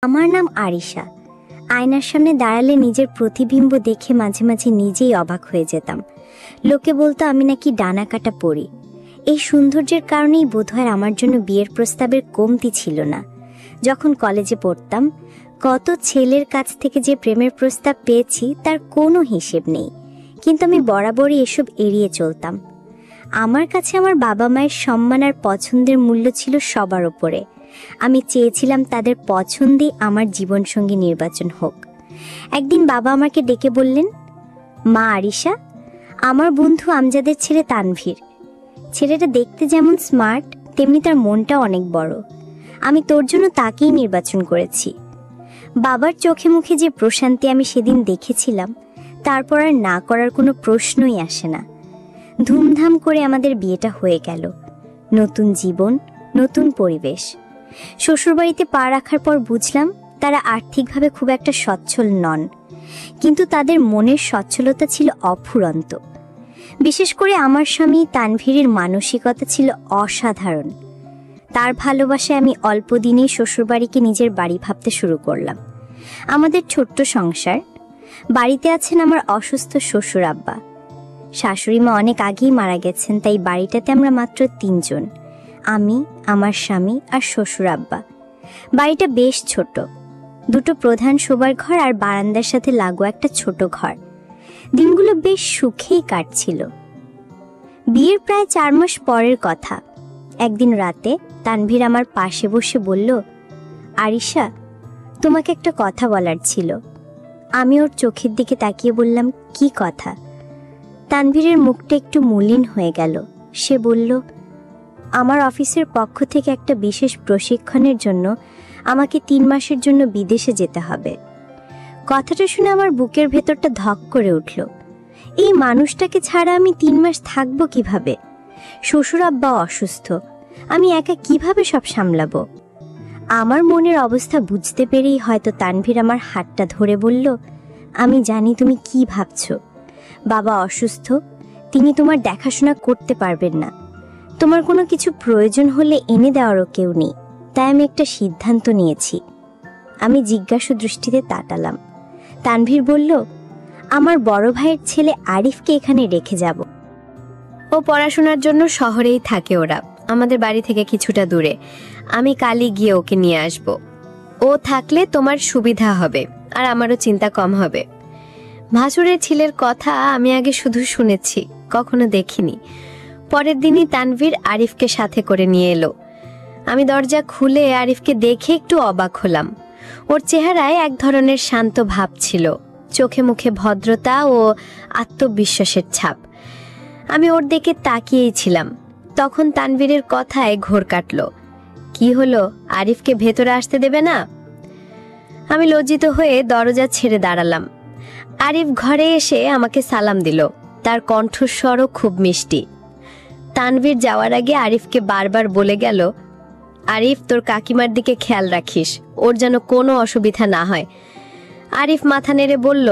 আমার নাম আরিশা। আয়নার সামনে দাঁড়ালে নিজের প্রতিবিম্ব দেখে মাঝে মাঝে নিজেই অবাক হয়ে যেতাম। লোকে বলতো আমি নাকি ডানা কাটা পরি। এই সৌন্দর্যের কারণেই বোধহয় আমার জন্য বিয়ের প্রস্তাবের কমতি ছিল না। যখন কলেজে পড়তাম, কত ছেলের কাছ থেকে যে প্রেমের প্রস্তাব পেয়েছি তার কোনো হিসেব নেই, কিন্তু আমি বরাবরই এসব এড়িয়ে চলতাম। আমার কাছে আমার বাবা মায়ের সম্মান আর পছন্দের মূল্য ছিল সবার ওপরে। আমি চেয়েছিলাম তাদের পছন্দেই আমার জীবনসঙ্গী নির্বাচন হোক। একদিন বাবা আমাকে ডেকে বললেন, মা আরিশা, আমার বন্ধু আমজাদের ছেলে তানভীর। ছেলেটা দেখতে যেমন স্মার্ট, তেমনি তার মনটা অনেক বড়। আমি তোর জন্য তাকেই নির্বাচন করেছি। বাবার চোখে মুখে যে প্রশান্তি আমি সেদিন দেখেছিলাম, তারপর আর না করার কোনো প্রশ্নই আসে না। ধুমধাম করে আমাদের বিয়েটা হয়ে গেল। নতুন জীবন, নতুন পরিবেশ। শ্বশুরবাড়িতে পা রাখার পর বুঝলাম তারা আর্থিকভাবে খুব একটা সচ্ছল নন, কিন্তু তাদের মনের সচ্ছলতা ছিল অফুরন্ত। বিশেষ করে আমার স্বামী তানভীরের মানসিকতা ছিল অসাধারণ। তার ভালোবাসায় আমি অল্প দিনেই শ্বশুরবাড়িকে নিজের বাড়ি ভাবতে শুরু করলাম। আমাদের ছোট্ট সংসার। বাড়িতে আছেন আমার অসুস্থ শ্বশুর আব্বা। শাশুড়ি মা অনেক আগেই মারা গেছেন, তাই বাড়িটাতে আমরা মাত্র 3 জন, আমি, আমার স্বামী আর শ্বশুর আব্বা। বাড়িটা বেশ ছোট, 2টো প্রধান শোবার ঘর আর বারান্দার সাথে লাগোয়া একটা ছোট ঘর। দিনগুলো বেশ সুখেই কাটছিল। বিয়ের প্রায় 4 মাস পরের কথা। একদিন রাতে তানভীর আমার পাশে বসে বলল, আরিশা, তোমাকে একটা কথা বলার ছিল। আমি ওর চোখের দিকে তাকিয়ে বললাম, কি কথা? তানভীরের মুখটা একটু মলিন হয়ে গেল। সে বলল, আমার অফিসের পক্ষ থেকে একটা বিশেষ প্রশিক্ষণের জন্য আমাকে 3 মাসের জন্য বিদেশে যেতে হবে। কথাটা শুনে আমার বুকের ভেতরটা ধক করে উঠল। এই মানুষটাকে ছাড়া আমি 3 মাস থাকবো কিভাবে? শ্বশুর আব্বা অসুস্থ, আমি একা কিভাবে সব সামলাবো? আমার মনের অবস্থা বুঝতে পেরেই হয়তো তানভীর আমার হাতটা ধরে বলল, আমি জানি তুমি কি ভাবছো। বাবা অসুস্থ, তিনি তোমার দেখাশোনা করতে পারবেন না। তোমার কোনো কিছু প্রয়োজন হলে এনে দেওয়ারও কেউ নেই, তাই আমি একটা সিদ্ধান্ত নিয়েছি। আমি জিজ্ঞাসু দৃষ্টিতে তাকালাম। তানভীর বলল, আমার বড় ভাইয়ের ছেলে আরিফকে এখানে রেখে যাব। ও পড়াশোনার জন্য শহরেই থাকে, ওরা আমাদের বাড়ি থেকে কিছুটা দূরে। আমি কালই গিয়ে ওকে নিয়ে আসব। ও থাকলে তোমার সুবিধা হবে আর আমারও চিন্তা কম হবে। ভাসুরের ছেলের কথা আমি আগে শুধু শুনেছি, কখনো দেখিনি। পরের দিনই তানভীর আরিফকে সাথে করে নিয়ে এলো। আমি দরজা খুলে আরিফকে দেখে একটু অবাক হলাম। ওর চেহারায় এক ধরনের শান্ত ভাব ছিল, চোখে মুখে ভদ্রতা ও আত্মবিশ্বাসের ছাপ। আমি ওর দিকে তাকিয়েই ছিলাম। তখন তানভীরের কথায় ঘোর কাটল। কি হলো, আরিফকে ভেতরে আসতে দেবে না? আমি লজ্জিত হয়ে দরজা ছেড়ে দাঁড়ালাম। আরিফ ঘরে এসে আমাকে সালাম দিল। তার কণ্ঠস্বরও খুব মিষ্টি। তানভীর যাওয়ার আগে আরিফকে বারবার বলে গেল, আরিফ, তোর কাকিমার দিকে খেয়াল রাখিস, ওর যেন কোনো অসুবিধা না হয়। আরিফ মাথা নেড়ে বলল,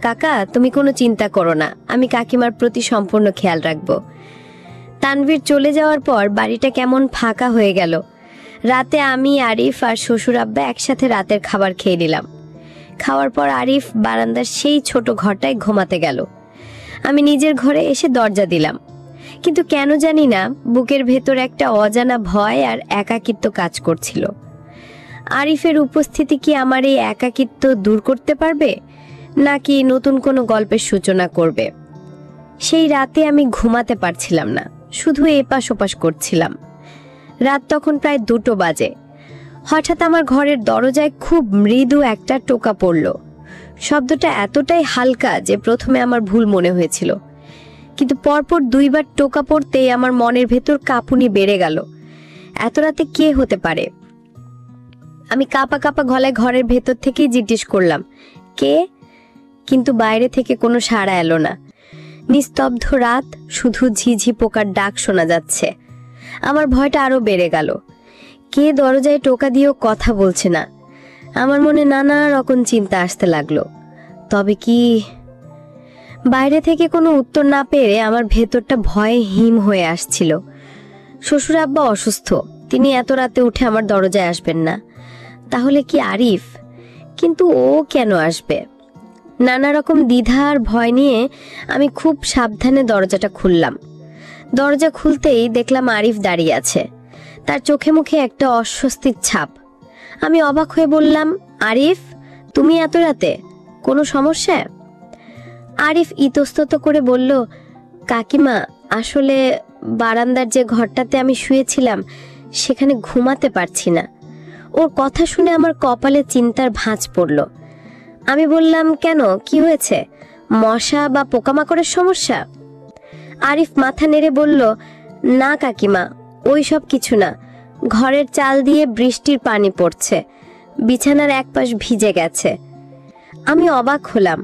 কাকা, তুমি কোনো চিন্তা করো না, আমি কাকিমার প্রতি সম্পূর্ণ খেয়াল রাখবো। তানভীর চলে যাওয়ার পর বাড়িটা কেমন ফাঁকা হয়ে গেল। রাতে আমি, আরিফ আর শ্বশুর আব্বা একসাথে রাতের খাবার খেয়ে নিলাম। খাওয়ার পর আরিফ বারান্দার সেই ছোট ঘরটায় ঘুমাতে গেল। আমি নিজের ঘরে এসে দরজা দিলাম, কিন্তু কেন জানি না বুকের ভেতর একটা অজানা ভয় আর একাকিত্ব কাজ করছিল। আরিফের উপস্থিতি কি আমার এই একাকিত্ব দূর করতে পারবে, নাকি নতুন কোনো গল্পের সূচনা করবে? সেই রাতে আমি ঘুমাতে পারছিলাম না, শুধু এপাশ ওপাশ করছিলাম। রাত তখন প্রায় 2টো বাজে। হঠাৎ আমার ঘরের দরজায় খুব মৃদু একটা টোকা পড়ল। শব্দটা এতটাই হালকা যে প্রথমে আমার ভুল মনে হয়েছিল, কিন্তু পরপর 2 বার টোকা পড়তেই আমার মনের ভেতর কাঁপুনি বেড়ে গেল। এত রাতে কে হতে পারে? আমি কাঁপা কাঁপা গলায় ঘরের ভেতর থেকেই জিজ্ঞেস করলাম, কে? কিন্তু বাইরে থেকে কোনো সাড়া এলো না। নিস্তব্ধ রাত, শুধু ঝিঝি পোকার ডাক শোনা যাচ্ছে। আমার ভয়টা আরো বেড়ে গেল। কে দরজায় টোকা দিয়েও কথা বলছে না? আমার মনে নানা রকম চিন্তা আসতে লাগলো। তবে কি? বাইরে থেকে কোনো উত্তর না পেরে আমার ভেতরটা ভয়ে হিম হয়ে আসছিল। শ্বশুর আব্বা অসুস্থ, তিনি এত রাতে উঠে আমার দরজায় আসবেন না। তাহলে কি আরিফ? কিন্তু ও কেন আসবে? নানা রকম দ্বিধা আর ভয় নিয়ে আমি খুব সাবধানে দরজাটা খুললাম। দরজা খুলতেই দেখলাম আরিফ দাঁড়িয়ে আছে, তার চোখে মুখে একটা অস্বস্তির ছাপ। আমি অবাক হয়ে বললাম, আরিফ, তুমি এত রাতে? কোনো সমস্যা? আরিফ ইতস্তত করে বলল, কাকিমা, আসলে বারান্দার যে ঘরটাতে আমি শুয়েছিলাম সেখানে ঘুমাতে পারছি না। ওর কথা শুনে আমার কপালে চিন্তার ভাঁজ পড়ল। আমি বললাম, কেন, কি হয়েছে? মশা বা পোকামাকড়ের সমস্যা? আরিফ মাথা নেড়ে বলল, না কাকিমা, ওই সব কিছু না। ঘরের চাল দিয়ে বৃষ্টির পানি পড়ছে, বিছানার এক পাশ ভিজে গেছে। আমি অবাক হলাম,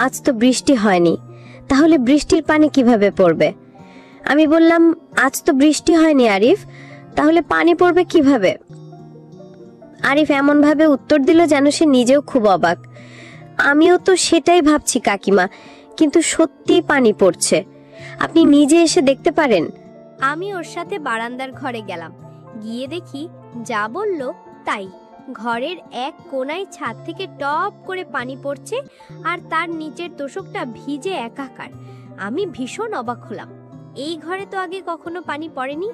আজ তো বৃষ্টি হয়নি, তাহলে বৃষ্টির পানি কিভাবে পড়বে? আমি বললাম, আজ তো বৃষ্টি হয়নি আরিফ, তাহলে পানি পড়বে কিভাবে? আরিফ এমন ভাবে উত্তর দিল যেন সে নিজেও খুব অবাক। আমিও তো সেটাই ভাবছি কাকিমা, কিন্তু সত্যি পানি পড়ছে, আপনি নিজে এসে দেখতে পারেন। আমি ওর সাথে বারান্দার ঘরে গেলাম, গিয়ে দেখি যা বলল তাই। ঘরের এক কোণায় ছাদ থেকে টপ করে পানি পড়ছে, আর তার নিচের তোশকটা ভিজে একাকার। আমি ভীষণ অবাক হলাম, এই ঘরে তো আগে কখনো পানি পড়েনি,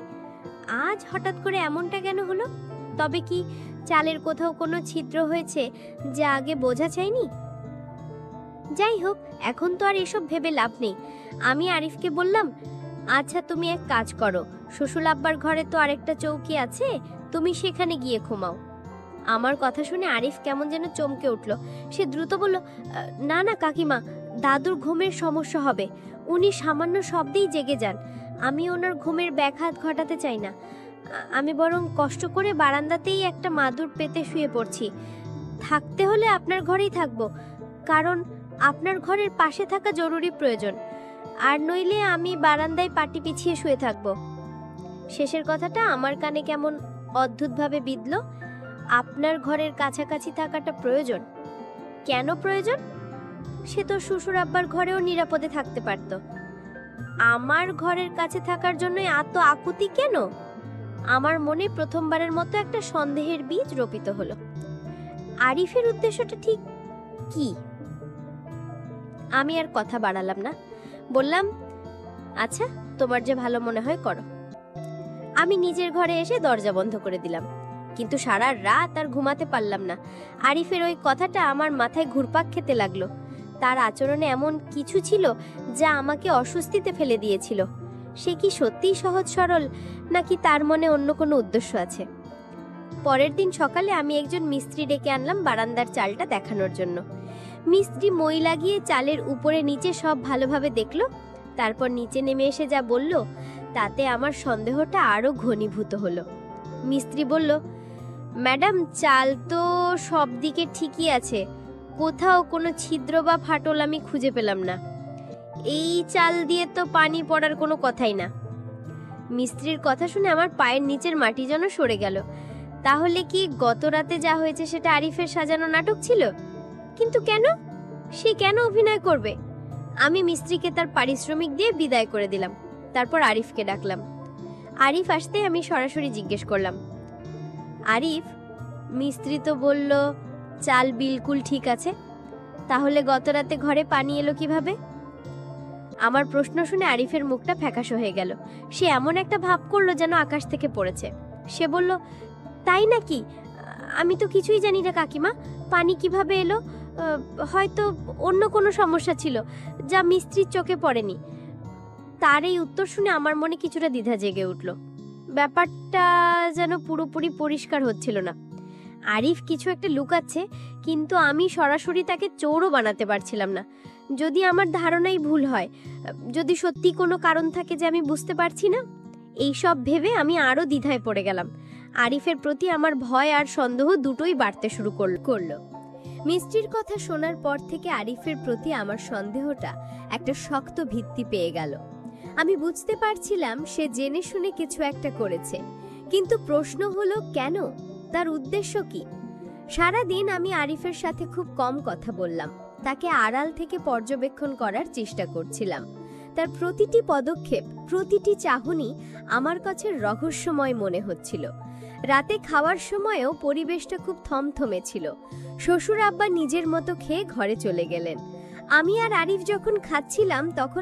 আজ হঠাৎ করে এমনটা কেন হলো? তবে কি চালের কোথাও কোনো ছিদ্র হয়েছে যা আগে বোঝা যায়নি? যাই হোক, এখন তো আর এসব ভেবে লাভ নেই। আমি আরিফকে বললাম, আচ্ছা তুমি এক কাজ করো, শ্বশুর আব্বার ঘরে তো আরেকটা চৌকি আছে, তুমি সেখানে গিয়ে ঘুমাও। আমার কথা শুনে আরিফ কেমন যেন চমকে উঠল। সে দ্রুত বলল, না না কাকিমা, দাদুর ঘুমের সমস্যা হবে, উনি সামান্য শব্দেই জেগে যান। আমি ওনার ঘুমের ব্যাঘাত ঘটাতে চাই না। আমি বরং কষ্ট করে বারান্দাতেই একটা মাদুর পেতে শুয়ে পড়ছি। থাকতে হলে আপনার ঘরেই থাকবো, কারণ আপনার ঘরের পাশে থাকা জরুরি প্রয়োজন, আর নইলে আমি বারান্দায় পাটি পিছিয়ে শুয়ে থাকবো। শেষের কথাটা আমার কানে কেমন অদ্ভুতভাবে বিঁধল। আপনার ঘরের কাছাকাছি থাকাটা প্রয়োজন? কেন প্রয়োজন? সে তো শ্বশুর আব্বার ঘরেও নিরাপদে থাকতে পারত, আমার ঘরের কাছে থাকার জন্য এত আকুতি কেন? আমার মনে প্রথমবারের মতো একটা সন্দেহের বীজ রোপিত হলো। আরিফের উদ্দেশ্যটা ঠিক কি? আমি আর কথা বাড়ালাম না, বললাম, আচ্ছা তোমার যে ভালো মনে হয় করো। আমি নিজের ঘরে এসে দরজা বন্ধ করে দিলাম, কিন্তু সারা রাত আর ঘুমাতে পারলাম না। আরিফের ওই কথাটা আমার মাথায় ঘুরপাক খেতে লাগলো। তার আচরণে এমন কিছু ছিল যা আমাকে অস্বস্তিতে ফেলে দিয়েছিল। সে কি সত্যিই সহজ সরল, নাকি তার মনে অন্য কোনো উদ্দেশ্য আছে? পরের দিন সকালে আমি একজন মিস্ত্রি ডেকে আনলাম বারান্দার চালটা দেখানোর জন্য। মিস্ত্রি মই লাগিয়ে চালের উপরে নিচে সব ভালোভাবে দেখলো, তারপর নিচে নেমে এসে যা বলল তাতে আমার সন্দেহটা আরো ঘনীভূত হলো। মিস্ত্রি বলল, ম্যাডাম, চাল তো সব দিকে ঠিকই আছে, কোথাও কোনো ছিদ্র বা ফাটল আমি খুঁজে পেলাম না। এই চাল দিয়ে তো পানি পড়ার কোনো কথাই না। মিস্ত্রির কথা শুনে আমার পায়ের নিচের মাটি যেন সরে গেল। তাহলে কি গত রাতে যা হয়েছে সেটা আরিফের সাজানো নাটক ছিল? কিন্তু কেন? সে কেন অভিনয় করবে? আমি মিস্ত্রিকে তার পারিশ্রমিক দিয়ে বিদায় করে দিলাম। তারপর আরিফকে ডাকলাম। আরিফ আসতে আমি সরাসরি জিজ্ঞেস করলাম, আরিফ, মিস্ত্রি তো বলল চাল বিলকুল ঠিক আছে, তাহলে গত রাতে ঘরে পানি এলো কিভাবে? আমার প্রশ্ন শুনে আরিফের মুখটা ফ্যাকাশে হয়ে গেল। সে এমন একটা ভাব করলো যেন আকাশ থেকে পড়েছে। সে বলল, তাই নাকি? আমি তো কিছুই জানি না কাকিমা, পানি কিভাবে এলো? হয়তো অন্য কোনো সমস্যা ছিল যা মিস্ত্রির চোখে পড়েনি। তার এই উত্তর শুনে আমার মনে কিছুটা দ্বিধা জেগে উঠল। ব্যাপারটা যেন পুরোপুরি পরিষ্কার হচ্ছিল না। আরিফ কিছু একটা লুকাচ্ছে, কিন্তু আমি সরাসরি তাকে চোরও বানাতে পারছিলাম না। যদি আমার ধারণাই ভুল হয়, যদি সত্যি কোনো কারণ থাকে যে আমি বুঝতে পারছি না, এই সব ভেবে আমি আরও দ্বিধায় পড়ে গেলাম। আরিফের প্রতি আমার ভয় আর সন্দেহ দুটোই বাড়তে শুরু করলো। মিস্ত্রির কথা শোনার পর থেকে আরিফের প্রতি আমার সন্দেহটা একটা শক্ত ভিত্তি পেয়ে গেল। আমি বুঝতে পারছিলাম সে জেনে শুনে কিছু একটা করেছে, কিন্তু প্রশ্ন হলো কেন? তার উদ্দেশ্য কি? সারাদিন আমি আরিফের সাথে খুব কম কথা বললাম, তাকে আড়াল থেকে পর্যবেক্ষণ করার চেষ্টা করছিলাম। তার প্রতিটি পদক্ষেপ, প্রতিটি চাহনি আমার কাছে রহস্যময় মনে হচ্ছিল। রাতে খাওয়ার সময়ও পরিবেশটা খুব থমথমে ছিল। শ্বশুর আব্বা নিজের মতো খেয়ে ঘরে চলে গেলেন। আমি আর আরিফ যখন খাচ্ছিলাম তখন